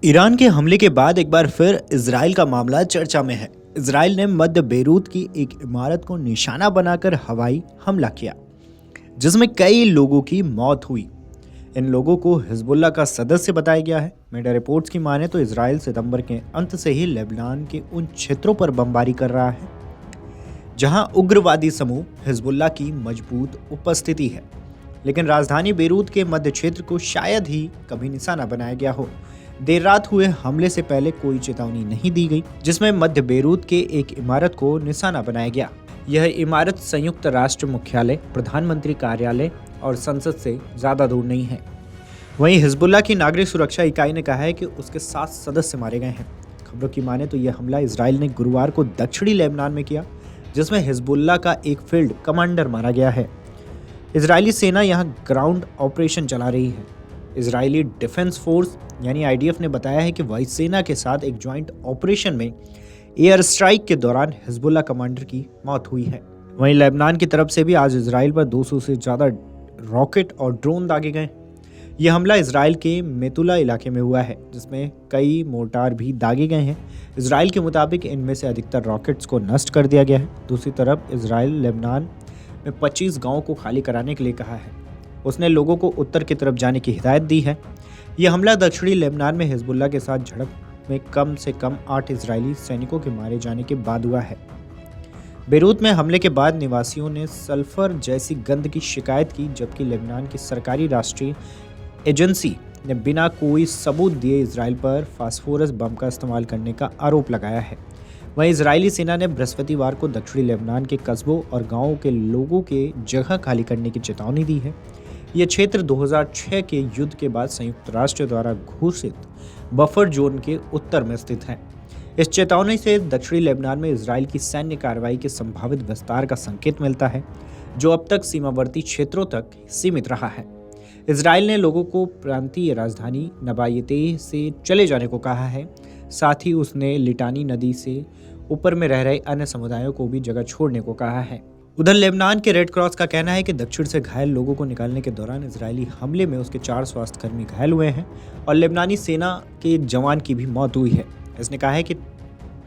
Iran के हमले के बाद एक बार फिर इजराइल का मामला चर्चा में है। इजराइल ने मध्य बेरूत की एक इमारत को निशाना बनाकर हवाई हमला किया, जिसमें कई लोगों की मौत हुई। इन लोगों को हिजबुल्लाह का सदस्य बताया गया है। मीडिया रिपोर्ट्स की माने तो इजराइल सितंबर के अंत से ही लेबनान के उन क्षेत्रों पर बमबारी कर रहा है जहां उग्रवादी समूह हिजबुल्लाह की मजबूत उपस्थिति है, लेकिन राजधानी बेरूत के मध्य क्षेत्र को शायद ही कभी निशाना बनाया गया हो। देर रात हुए हमले से पहले कोई चेतावनी नहीं दी गई, जिसमें मध्य बेरूत के एक इमारत को निशाना बनाया गया। यह इमारत संयुक्त राष्ट्र मुख्यालय, प्रधानमंत्री कार्यालय और संसद से ज्यादा दूर नहीं है। वहीं हिजबुल्लाह की नागरिक सुरक्षा इकाई ने कहा है कि उसके 7 सदस्य मारे गए हैं। खबरों की माने तो यह हमला इजराइल ने गुरुवार को दक्षिणी लेबनान में किया, जिसमें हिजबुल्लाह का एक फील्ड कमांडर मारा गया है। इजरायली सेना यहां ग्राउंड ऑपरेशन चला रही है। इजरायली डिफेंस फोर्स यानी आईडीएफ ने बताया है कि वायुसेना के साथ एक ज्वाइंट ऑपरेशन में एयर स्ट्राइक के दौरान हिजबुल्लाह कमांडर की मौत हुई है। वहीं लेबनान की तरफ से भी आज इजराइल पर 200 से ज़्यादा रॉकेट और ड्रोन दागे गए। यह हमला इजराइल के मेतुला इलाके में हुआ है, जिसमें कई मोर्टार भी दागे गए हैं। इजराइल के मुताबिक इनमें से अधिकतर रॉकेट्स को नष्ट कर दिया गया है। दूसरी तरफ इजराइल लेबनान में 25 गाँवों को खाली कराने के लिए कहा है। उसने लोगों को उत्तर की तरफ जाने की हिदायत दी है। यह हमला दक्षिणी लेबनान में हिजबुल्लाह के साथ झड़प में कम से कम 8 इजरायली सैनिकों के मारे जाने के बाद हुआ है। बेरूत में हमले के बाद निवासियों ने सल्फर जैसी गंध की शिकायत की, जबकि लेबनान की सरकारी राष्ट्रीय एजेंसी ने बिना कोई सबूत दिए इजराइल पर फास्फोरस बम का इस्तेमाल करने का आरोप लगाया है। वहीं इजरायली सेना ने बृहस्पतिवार को दक्षिणी लेबनान के कस्बों और गांवों के लोगों के जगह खाली करने की चेतावनी दी है। यह क्षेत्र 2006 के युद्ध के बाद संयुक्त राष्ट्र द्वारा घोषित बफर जोन के उत्तर में स्थित है। इस चेतावनी से दक्षिणी लेबनान में इजराइल की सैन्य कार्रवाई के संभावित विस्तार का संकेत मिलता है, जो अब तक सीमावर्ती क्षेत्रों तक सीमित रहा है। इजराइल ने लोगों को प्रांतीय राजधानी नबायतेह से चले जाने को कहा है। साथ ही उसने लिटानी नदी से ऊपर में रह रहे अन्य समुदायों को भी जगह छोड़ने को कहा है। उधर लेबनान के रेड क्रॉस का कहना है कि दक्षिण से घायल लोगों को निकालने के दौरान इजरायली हमले में उसके 4 स्वास्थ्यकर्मी घायल हुए हैं और लेबनानी सेना के एक जवान की भी मौत हुई है। इसने कहा है कि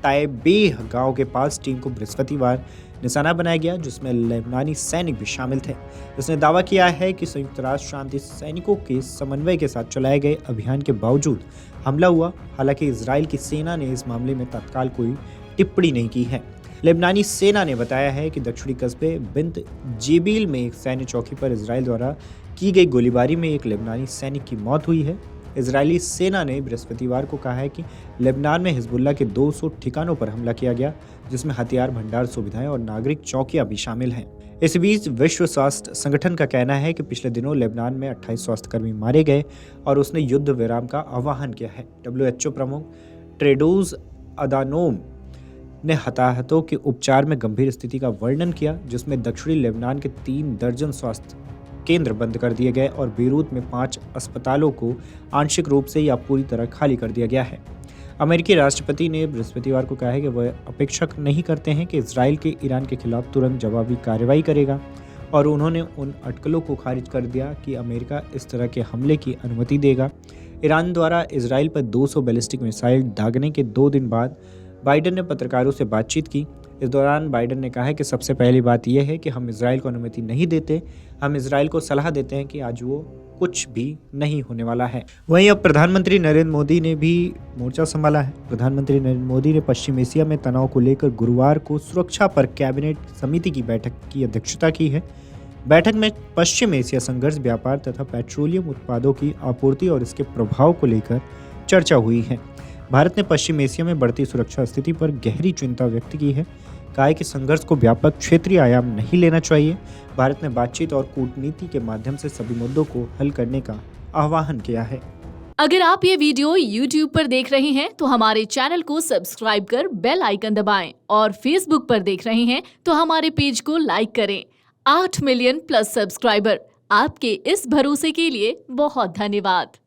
ताइबेह गांव के पास टीम को बृहस्पतिवार निशाना बनाया गया, जिसमें लेबनानी सैनिक भी शामिल थे। उसने दावा किया है कि संयुक्त राष्ट्र शांति सैनिकों के समन्वय के साथ चलाए गए अभियान के बावजूद हमला हुआ। हालांकि इजराइल की सेना ने इस मामले में तत्काल कोई टिप्पणी नहीं की है। लेबनानी सेना ने बताया है कि दक्षिणी कस्बे बिंत जेबील में एक सैन्य चौकी पर इजराइल द्वारा की गई गोलीबारी में एक लेबनानी सैनिक की मौत हुई है। इजरायली सेना ने बृहस्पतिवार को कहा है कि लेबनान में हिजबुल्लाह के 200 ठिकानों पर हमला किया गया, जिसमें हथियार भंडार सुविधाएं और नागरिक चौकियां भी शामिल हैं। इस बीच विश्व स्वास्थ्य संगठन का कहना है कि पिछले दिनों लेबनान में 28 स्वास्थ्यकर्मी मारे गए और उसने युद्ध विराम का आह्वान किया है। WHO प्रमुख टेड्रोस अदानोम ने हताहतों के उपचार में गंभीर स्थिति का वर्णन किया, जिसमें दक्षिणी लेबनान के 3 दर्जन स्वास्थ्य केंद्र बंद कर दिए गए और बेरूत में 5 अस्पतालों को आंशिक रूप से या पूरी तरह खाली कर दिया गया है। अमेरिकी राष्ट्रपति ने बृहस्पतिवार को कहा है कि वह अपेक्षा नहीं करते हैं कि इजराइल के ईरान के खिलाफ तुरंत जवाबी कार्रवाई करेगा, और उन्होंने उन अटकलों को खारिज कर दिया कि अमेरिका इस तरह के हमले की अनुमति देगा। ईरान द्वारा इजराइल पर 200 बैलिस्टिक मिसाइल दागने के 2 दिन बाद बाइडेन ने पत्रकारों से बातचीत की। इस दौरान बाइडेन ने कहा है कि सबसे पहली बात यह है कि हम इजराइल को अनुमति नहीं देते, हम इजराइल को सलाह देते हैं कि आज वो कुछ भी नहीं होने वाला है। वहीं अब प्रधानमंत्री नरेंद्र मोदी ने भी मोर्चा संभाला है। प्रधानमंत्री नरेंद्र मोदी ने पश्चिम एशिया में तनाव को लेकर गुरुवार को सुरक्षा पर कैबिनेट समिति की बैठक की अध्यक्षता की है। बैठक में पश्चिम एशिया संघर्ष, व्यापार तथा पेट्रोलियम उत्पादों की आपूर्ति और इसके प्रभाव को लेकर चर्चा हुई है। भारत ने पश्चिम एशिया में बढ़ती सुरक्षा स्थिति पर गहरी चिंता व्यक्त की है। कहा है कि संघर्ष को व्यापक क्षेत्रीय आयाम नहीं लेना चाहिए। भारत ने बातचीत और कूटनीति के माध्यम से सभी मुद्दों को हल करने का आह्वान किया है। अगर आप ये वीडियो YouTube पर देख रहे हैं तो हमारे चैनल को सब्सक्राइब कर बेल आइकन दबाएं, और Facebook पर देख रहे हैं तो हमारे पेज को लाइक करें। 8 मिलियन प्लस सब्सक्राइबर, आपके इस भरोसे के लिए बहुत धन्यवाद।